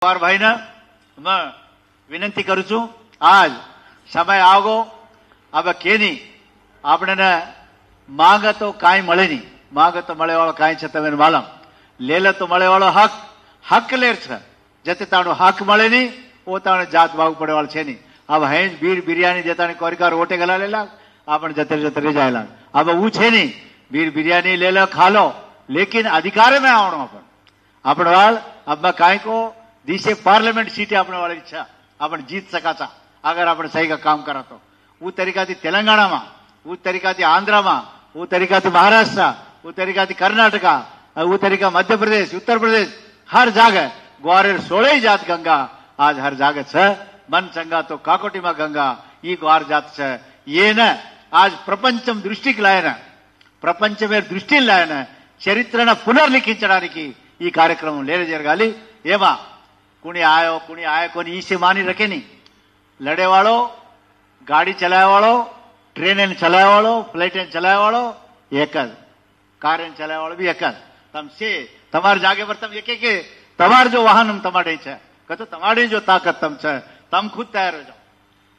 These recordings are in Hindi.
ભાઈને વિનંતી કરું છું, આજ સમય આવગો હવે કેની આપણે માંગ તો કાંઈ મળે નહીં, માંગ તો મળે વાળો કાંઈ છે તમે માલમ, લેલે તો મળે વાળો હક, હક લેર છે જતે તાણું હક મળે નહીં પોતાને જાત ભાગ પડે વાળો છે નહીં. હવે હેજ બીર બિરયાની દેતાની કોરિકાર ઓટે ગલા લેલા આપણે જતે જતે રહી જાયેલા, હવે હું છે નહીં બીર બિરયાની ले लो खा लो लेकिन अधिकार में आवणो આપણે વાળ अब कांई को दिशे पार्लियामेंट सीटे अपने वाली इच्छा अपन जीत सका था अगर अपन सही का काम करा तो वो तरीका थी तेलंगाना में, वो तरीका थी आंध्र में, वो तरीका थी महाराष्ट्र, वो तरीका थी कर्नाटका, वो तरीका मध्य प्रदेश, उत्तर प्रदेश, हर जगह ग्वारेर 16 जात गंगा आज हर जगह छ मन संगा तो काकोटी में गंगा ये ग्वार जात छ. ये न आज प्रपंचम दृष्टि लाए न प्रपंच में दृष्टि लाए न चरित्र पुनर्लिखिंचడానికి ఈ కార్యక్రమం లేరు జరగాలి. ఏమా कुणी आयो कोनी ई से मानी रखे नहीं, लड़े वालों गाड़ी चलाए वालों ट्रेन चलाए वालों फ्लाइट चलाए वालों एक कार चलाए वालों भी एक तम से तमार जागे पर तम एक तमार जो वाहन तमारे छे कहते तमारी जो ताकत तम छे तम खुद तैयार हो जाओ.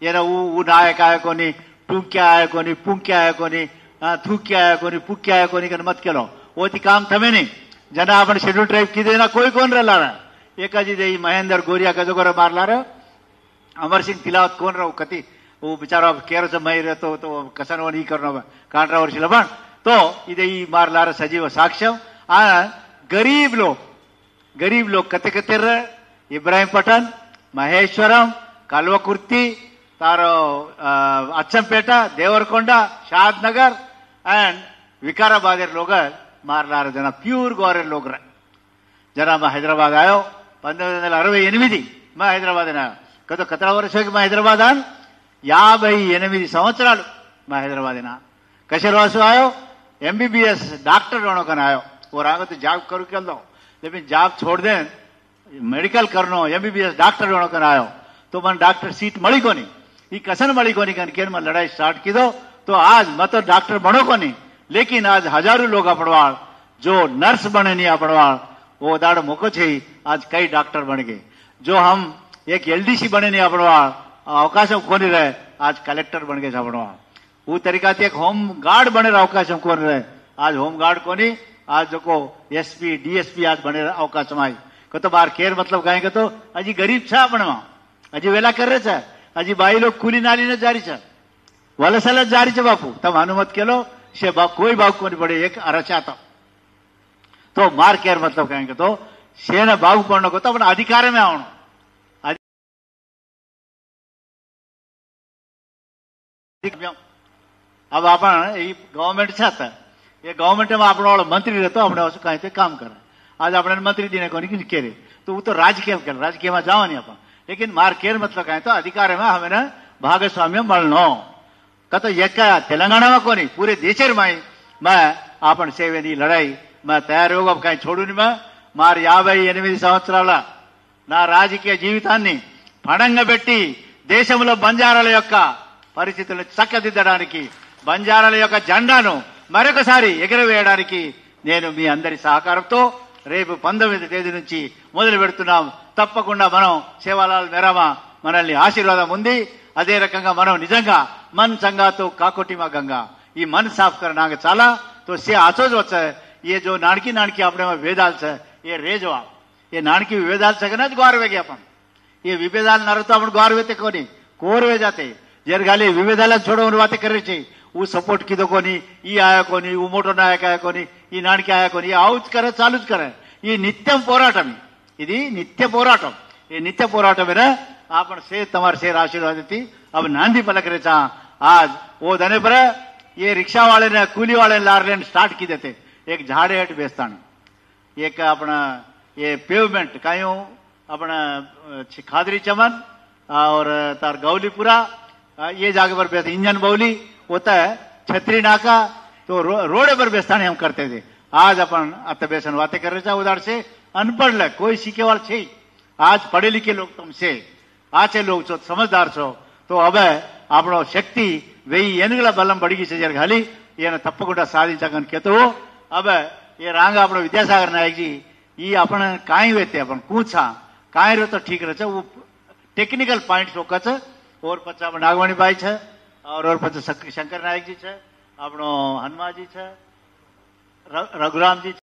ये ना वो नायक आए कोनी टूक्या आए कोनी पुंक्या आए कोनी थूक्या आए कोनी पुक्या आए कोनी कर मत करो वो थी काम थमे नहीं. जना अपन शेड्यूल ट्राइब की देना कोई कौन रहा रहा एक जी महेंद्र गोरिया कजो कर मार ला रहा अमर सिंह तिलावत कौन रहा कति वो बेचारा केर से मई रहते तो कसन वो नहीं करना कांट्रावर्सी लबण तो इधे मार ला रहा सजीव साक्ष्यम. गरीब लोग कते कते इब्राहिम पटन महेश्वरम कल्वकुर्ती तारो अच्चमपेट देवरकोंडा शादनगर एंड विकाराबाद लोग मार ला रहे जना प्यूर गोरे लोग रहे. जना मैं हैदराबाद आयो 1968 मैं हैदराबाद आयो कतो कतरा वर्ष मैं हैदराबाद आन 58 संवत्सरालु मैं हैदराबाद कशे रोसु आयो MBBS डॉक्टर होनो कन आयो और आगे तो जॉब करू कर दो लेकिन जॉब छोड़ दे मेडिकल करनो MBBS डॉक्टर होनो कन आयो तो मन डॉक्टर सीट मળી कोनी ई कसन मળી कोनी कन केन में लड़ाई स्टार्ट की दो तो आज मैं तो डॉक्टर बनो कोनी लेकिन आज हजारों लोग अपनवाड़ जो नर्स बने नहीं अपनवाड़ वो दाड़ मोको छे आज कई डॉक्टर बन गए. जो हम एक LDC बने नहीं अपनवाड़ अवकाश कोनी रहे आज कलेक्टर बन गए अपनवाड़. वो तरीका थी एक होम गार्ड बने अवकाश कोन रहे आज होम गार्ड कोनी आज जो को SP DSP आज बने अवकाश में आई तो बार केर मतलब कहेंगे तो हजी गरीब छे आपण हजी वेला कर रहे छे हजी बाई लोग कूली नाली ने जारी छे वलसलत जारी छे बापू तम अनुमत केलो से बाप कोई बाप को नहीं पड़े एक अरचा तो मार केर मतलब कहेंगे तो से ने बाबू पड़ने को तो अपने अधिकार में आवणो. अब अपन गवर्नमेंट छे ये गवर्नमेंट में अपनो मंत्री रहतो अपने कहीं काम करे आज अपने मंत्री दीने को नहीं केरे तो वो तो राजकीय कर राजकीय में जाओ नहीं अपन लेकिन मार केर मतलब कहें तो अधिकार में हमें भागस्वाम्य मळनो कतो एक तेलंगाना में कोनी पूरे देश मैं आपण सेवेनी लड़ाई मैं तैयार होगा कहीं छोड़ू नहीं मैं मार 58 సంవత్సరాల నా రాజకీయ జీవితాన్ని పణంగా పెట్టి దేశంలో బంజారాల యొక్క పరిస్థితులను చక్కదిద్దడానికి బంజారాల యొక్క జెండాను మరొకసారి ఎగురవేయడానికి నేను మీ అందరి సహకారంతో రేపు 19వ తేదీ నుంచి మొదలు పెడుతున్నాం. తప్పకుండా మనం సేవాలాల్ మెరామా మనల్ని ఆశీర్వాదం ఉంది. అదే రకంగా మనం నిజంగా मन संगा तो काकोटी में गंगा ये मन साफ करना चाला तो से आचो जो ये जो नाणकी नाणकी अपने में वेदाल है ये रेजवा ये नाणकी विभेदाल है ना गौरवे गया अपन ये विभेदाल न तो अपन गौरवे कोनी कोरवे जाते जर गाली विभेदाल छोड़ो बातें करे छे वो सपोर्ट की दो कोनी ये आया कोनी वो मोटो नायक आया कोनी ये नाणकी आया कोनी आउच करे चालूच करे ये नित्यम पोराटम इदी नित्य पोराटम ये नित्य पोराटम है ना आपण से तमार से आशीर्वाद थी अब नांदी पलक रे चा आज वो धने पर ये रिक्शा वाले ने कूली वाले लारले स्टार्ट की देते एक झाड़े हेठ बेचता एक अपना ये पेवमेंट कहीं अपना खादरी चमन और तार गौलीपुरा ये जगह पर बेचते इंजन बौली होता है छतरी नाका तो रोड पर बेचता हम करते थे. आज अपन अत बेसन बातें कर रहे उधर से अनपढ़ ले कोई सीखे वाले छे आज पढ़े लिखे लोग तुमसे आचे लोग छो समझदार छो तो अब आपणो शक्ति 1000 ಏನುಗಳ ಬಲಂ ಬಡಗಿ ಸಜರ್ ಖಾಲಿ ಏನು ತಪ್ಪకుండా ಸಾಧಿಸಕನ್ ಕೇತು अब ये रांग आपणो विद्यासागर नायक जी ई आपण काई वेते आपण कूछा કાંઈ રહ્યો તો ઠીક રહે છે वो टेक्निकल पॉइंट रोक છે और પછી આપણે નાગવાણીભાઈ છે और પછી શંકર નાયકજી છે આપણો હનુમાજી છે રઘુરામજી